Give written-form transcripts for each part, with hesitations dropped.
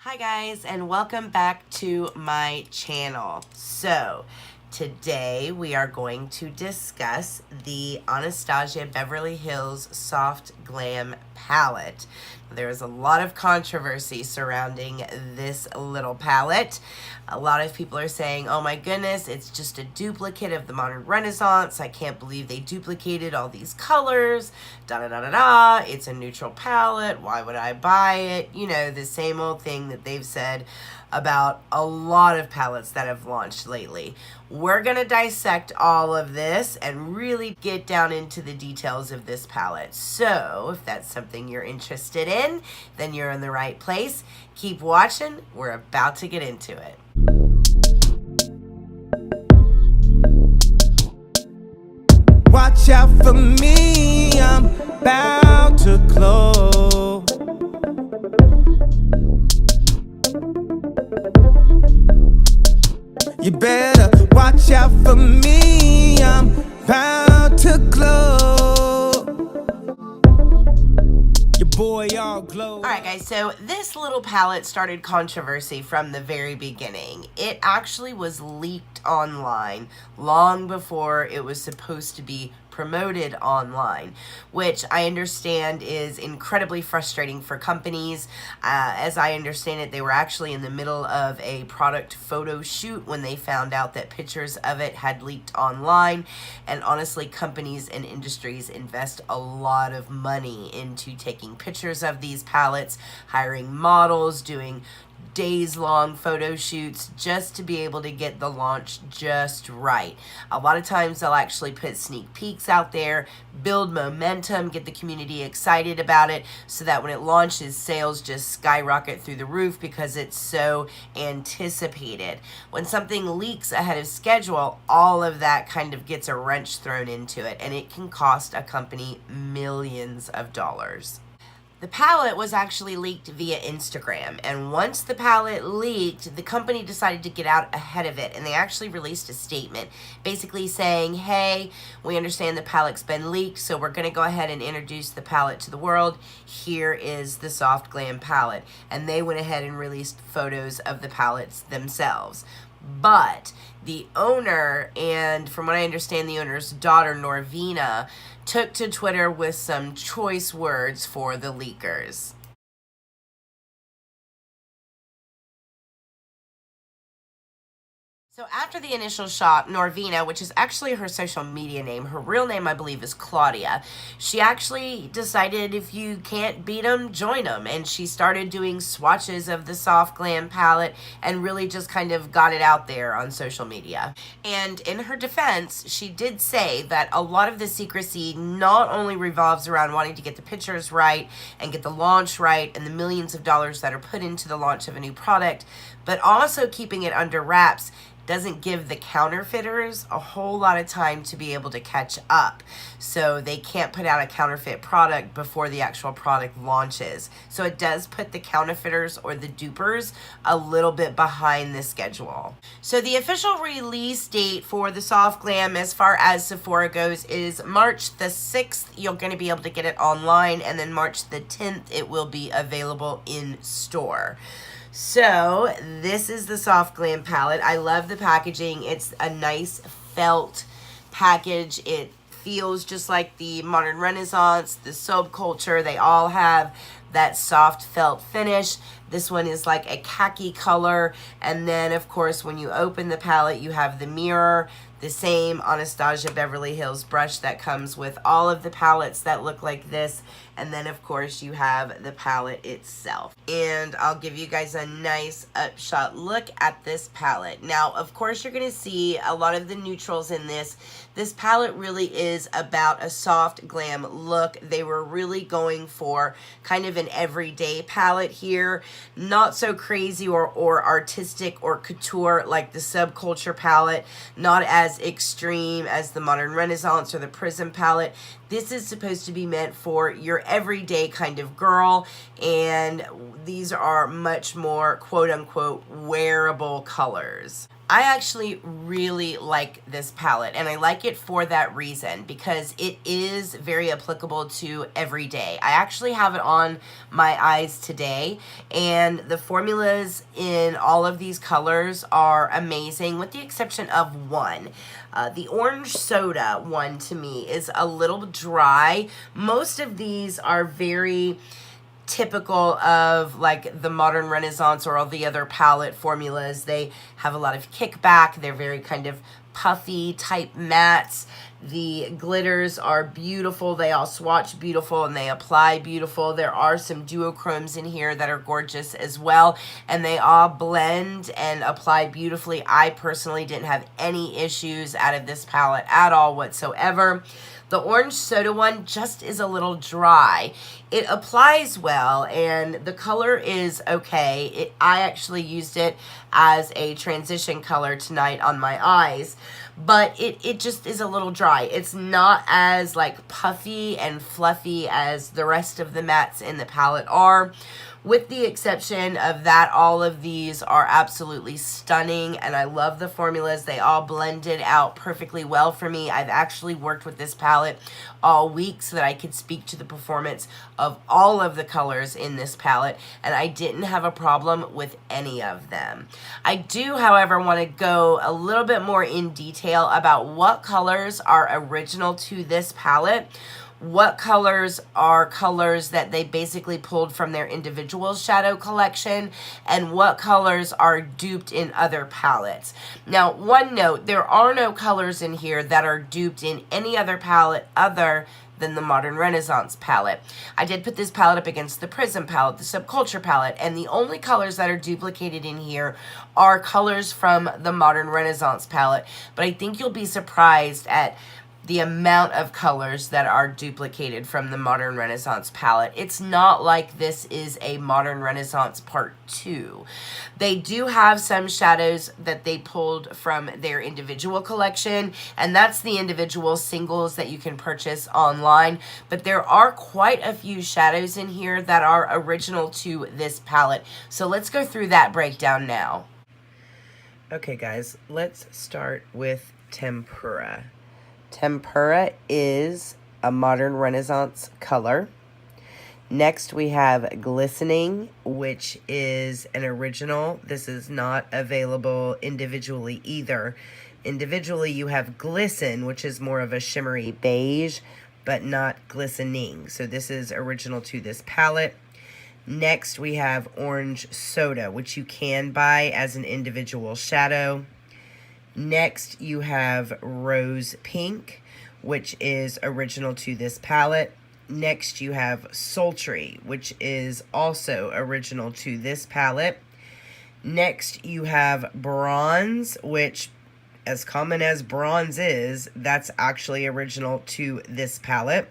Hi guys, and welcome back to my channel. So today we are going to discuss the Anastasia Beverly Hills Soft Glam palette. There is a lot of controversy surrounding this little palette. A lot of people are saying, oh my goodness, it's just a duplicate of the Modern Renaissance. I can't believe they duplicated all these colors. Da da da da da. It's a neutral palette. Why would I buy it? You know, the same old thing that they've said about a lot of palettes that have launched lately. We're gonna dissect all of this and really get down into the details of this palette. So if that's something you're interested in, then you're in the right place. Keep watching, we're about to get into it. Watch out for me, I'm about to close. You better watch out for me, I'm about to close. Your boy all glow. Alright guys, so this little palette started controversy from the very beginning. It actually was leaked online long before it was supposed to be promoted online, which I understand is incredibly frustrating for companies. As I understand it, they were actually in the middle of a product photo shoot when they found out that pictures of it had leaked online, and honestly, companies and industries invest a lot of money into taking pictures of these palettes, hiring models, doing days-long photo shoots just to be able to get the launch just right. A lot of times they'll actually put sneak peeks out there, build momentum, get the community excited about it so that when it launches, sales just skyrocket through the roof because it's so anticipated. When something leaks ahead of schedule, all of that kind of gets a wrench thrown into it, and it can cost a company millions of dollars. The palette was actually leaked via Instagram, and once the palette leaked, the company decided to get out ahead of it, and they actually released a statement basically saying, hey, we understand the palette's been leaked, so we're going to go ahead and introduce the palette to the world. Here is the Soft Glam palette. And they went ahead and released photos of the palettes themselves. But the owner, and from what I understand, the owner's daughter, Norvina, took to Twitter with some choice words for the leakers. So after the initial shot, Norvina, which is actually her social media name, her real name I believe is Claudia, she actually decided if you can't beat them, join them. And she started doing swatches of the Soft Glam palette and really just kind of got it out there on social media. And in her defense, she did say that a lot of the secrecy not only revolves around wanting to get the pictures right and get the launch right and the millions of dollars that are put into the launch of a new product, but also keeping it under wraps doesn't give the counterfeiters a whole lot of time to be able to catch up. So they can't put out a counterfeit product before the actual product launches. So it does put the counterfeiters or the dupers a little bit behind the schedule. So the official release date for the Soft Glam as far as Sephora goes is March the 6th. You're going to be able to get it online, and then March the 10th it will be available in store. So this is the Soft Glam palette. I love the packaging. It's a nice felt package. It feels just like the Modern Renaissance, the subculture. They all have that soft felt finish. This one is like a khaki color. And then, of course, when you open the palette, you have the mirror, the same Anastasia Beverly Hills brush that comes with all of the palettes that look like this. And then, of course, you have the palette itself. And I'll give you guys a nice upshot look at this palette. Now, of course, you're going to see a lot of the neutrals in this. This palette really is about a soft glam look. They were really going for kind of an everyday palette here. Not so crazy or artistic or couture like the subculture palette. Not as extreme as the Modern Renaissance or the Prism palette. This is supposed to be meant for your everyday kind of girl, and these are much more quote-unquote wearable colors. I actually really like this palette, and I like it for that reason, because it is very applicable to every day. I actually have it on my eyes today, and the formulas in all of these colors are amazing, with the exception of one. The orange soda one, to me, is a little dry. Most of these are very typical of like the modern Renaissance or all the other palette formulas. They have a lot of kickback. They're very kind of puffy type mattes. The glitters are beautiful. They all swatch beautiful and they apply beautiful. There are some duochromes in here that are gorgeous as well, and they all blend and apply beautifully. I personally didn't have any issues out of this palette at all whatsoever. The orange soda one just is a little dry. It applies well, and the color is okay. I actually used it as a transition color tonight on my eyes, but it just is a little dry. It's not as like puffy and fluffy as the rest of the mattes in the palette are. With the exception of that, all of these are absolutely stunning, and I love the formulas. They all blended out perfectly well for me. I've actually worked with this palette all week so that I could speak to the performance of all of the colors in this palette, and I didn't have a problem with any of them. I do, however, want to go a little bit more in detail about what colors are original to this palette. What colors are colors that they basically pulled from their individual shadow collection, and what colors are duped in other palettes. Now, one note, there are no colors in here that are duped in any other palette other than the Modern Renaissance palette. I did put this palette up against the Prism palette, the Subculture palette, and the only colors that are duplicated in here are colors from the Modern Renaissance palette, but I think you'll be surprised at the amount of colors that are duplicated from the Modern Renaissance palette. It's not like this is a Modern Renaissance Part 2. They do have some shadows that they pulled from their individual collection, and that's the individual singles that you can purchase online, but there are quite a few shadows in here that are original to this palette. So let's go through that breakdown now. Okay guys, let's start with Tempura. Tempura is a Modern Renaissance color. Next we have Glistening, which is an original. This is not available individually either. Individually you have Glisten, which is more of a shimmery beige, but not Glistening. So this is original to this palette. Next we have Orange Soda, which you can buy as an individual shadow. Next, you have Rose Pink, which is original to this palette. Next, you have Sultry, which is also original to this palette. Next, you have Bronze, which, as common as bronze is, that's actually original to this palette.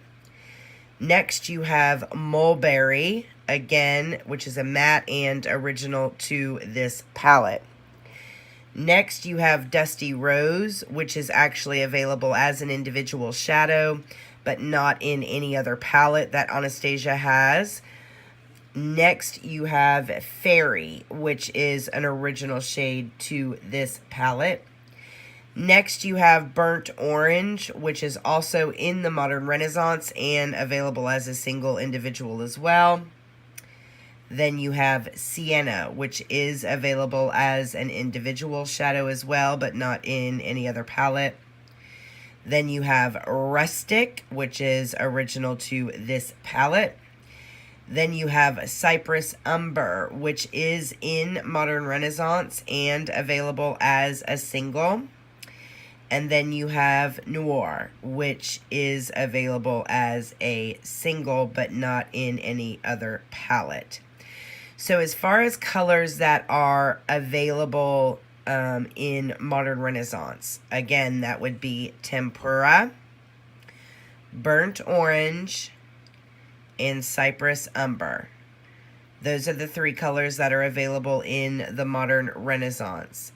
Next, you have Mulberry, again, which is a matte and original to this palette. Next, you have Dusty Rose, which is actually available as an individual shadow, but not in any other palette that Anastasia has. Next, you have Fairy, which is an original shade to this palette. Next, you have Burnt Orange, which is also in the Modern Renaissance and available as a single individual as well. Then you have Sienna, which is available as an individual shadow as well, but not in any other palette. Then you have Rustic, which is original to this palette. Then you have Cypress Umber, which is in Modern Renaissance and available as a single. And then you have Noir, which is available as a single, but not in any other palette. So as far as colors that are available in Modern Renaissance, again, that would be Tempura, Burnt Orange, and Cypress Umber. Those are the three colors that are available in the Modern Renaissance.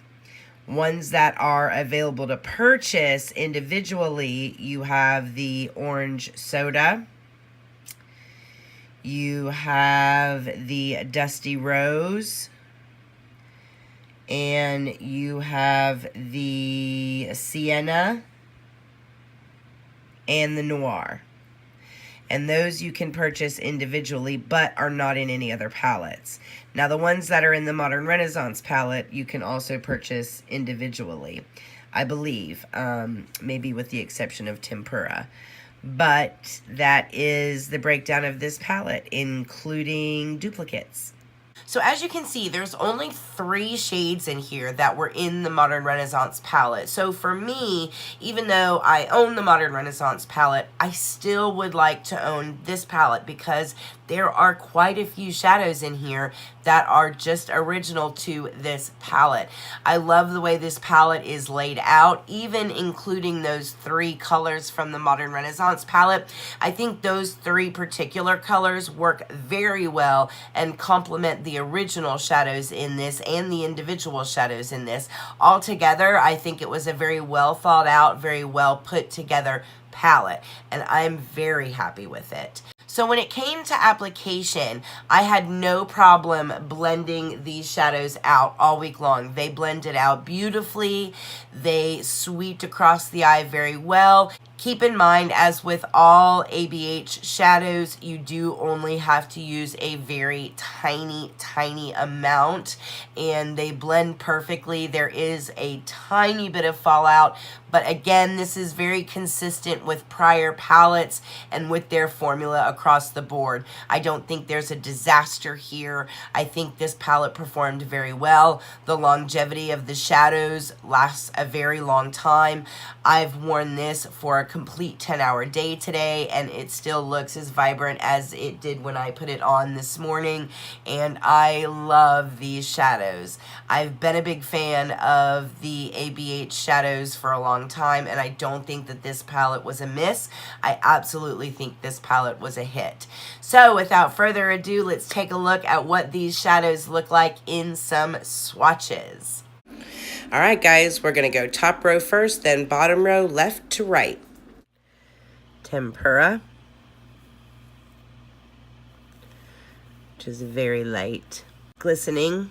Ones that are available to purchase individually, you have the Orange Soda. You have the Dusty Rose, And you have the Sienna and the Noir. And those you can purchase individually, but are not in any other palettes. Now, the ones that are in the Modern Renaissance palette, you can also purchase individually, I believe, maybe with the exception of Tempura. But that is the breakdown of this palette, including duplicates. So as you can see, there's only 3 shades in here that were in the Modern Renaissance palette. So for me, even though I own the Modern Renaissance palette, I still would like to own this palette because there are quite a few shadows in here that are just original to this palette. I love the way this palette is laid out, even including those 3 colors from the Modern Renaissance palette. I think those 3 particular colors work very well and complement the original shadows in this and the individual shadows in this. Altogether, I think it was a very well thought out, very well put together palette, and I'm very happy with it. So when it came to application, I had no problem blending these shadows out all week long. They blended out beautifully. They swept across the eye very well. Keep in mind, as with all ABH shadows, you do only have to use a very tiny amount, and they blend perfectly. There is a tiny bit of fallout, but again, this is very consistent with prior palettes and with their formula across the board. I don't think there's a disaster here. I think this palette performed very well. The longevity of the shadows lasts a very long time. I've worn this for a complete 10-hour day today, and it still looks as vibrant as it did when I put it on this morning, and I love these shadows. I've been a big fan of the ABH shadows for a long time, and I don't think that this palette was a miss. I absolutely think this palette was a hit. So without further ado, let's take a look at what these shadows look like in some swatches. All right, guys, we're going to go top row first, then bottom row, left to right. Tempura, which is very light. Glistening.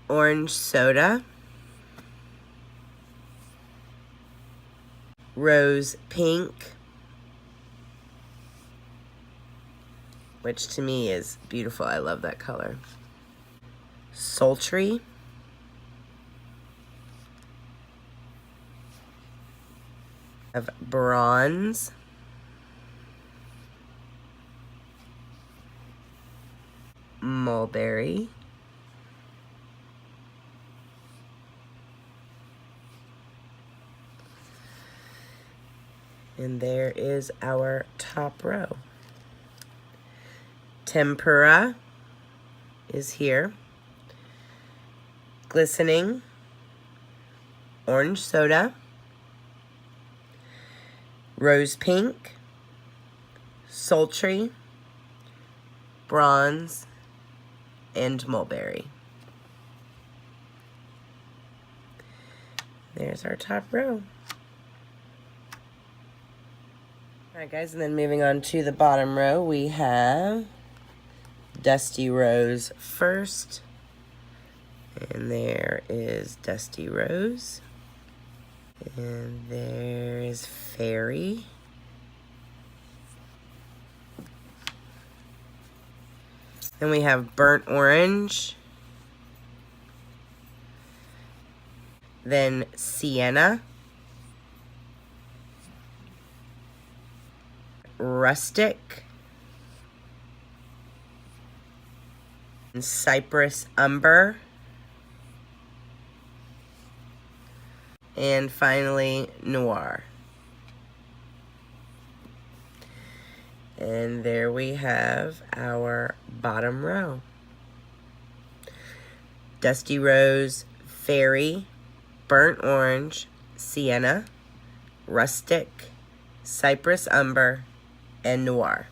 Orange Soda. Rose Pink, which to me is beautiful. I love that color. Sultry. Of Bronze. Mulberry. And there is our top row. Tempura is here. Glistening. Orange Soda. Rose Pink. Sultry. Bronze. And Mulberry. There's our top row. Alright guys, and then moving on to the bottom row, we have Dusty Rose first. And there is Dusty Rose. And there is Fairy. Then we have Burnt Orange. Then Sienna. Rustic, and Cypress Umber, and finally Noir. And there we have our bottom row. Dusty Rose, Fairy, Burnt Orange, Sienna, Rustic, Cypress Umber, and Noir.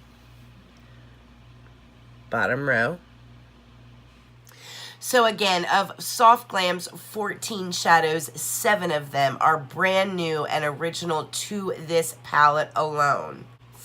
Bottom row. So again, of Soft Glam's 14 shadows, 7 of them are brand new and original to this palette alone.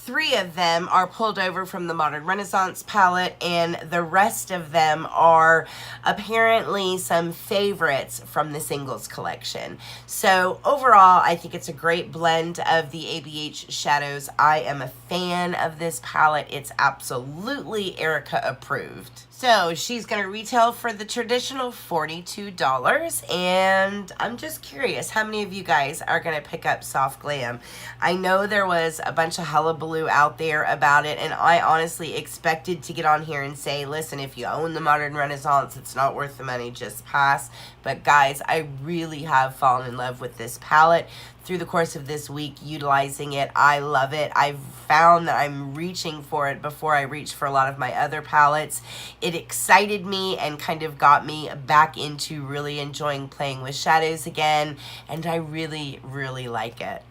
3 of them are pulled over from the Modern Renaissance palette, and the rest of them are apparently some favorites from the singles collection. So overall, I think it's a great blend of the ABH shadows. I am a fan of this palette. It's absolutely Erica approved. So she's going to retail for the traditional $42, and I'm just curious how many of you guys are going to pick up Soft Glam. I know there was a bunch of hullabaloo out there about it, and I honestly expected to get on here and say, listen, if you own the Modern Renaissance, it's not worth the money, just pass. But guys, I really have fallen in love with this palette through the course of this week, utilizing it. I love it. I've found that I'm reaching for it before I reach for a lot of my other palettes. It excited me and kind of got me back into really enjoying playing with shadows again, and I really, really like it.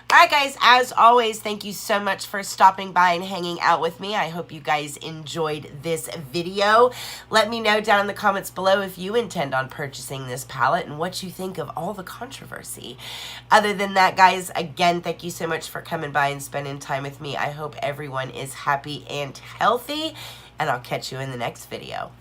Alright guys, as always, thank you so much for stopping by and hanging out with me. I hope you guys enjoyed this video. Let me know down in the comments below if you intend on purchasing this palette and what you think of all the controversy. Other than that, guys, again, thank you so much for coming by and spending time with me. I hope everyone is happy and healthy, and I'll catch you in the next video.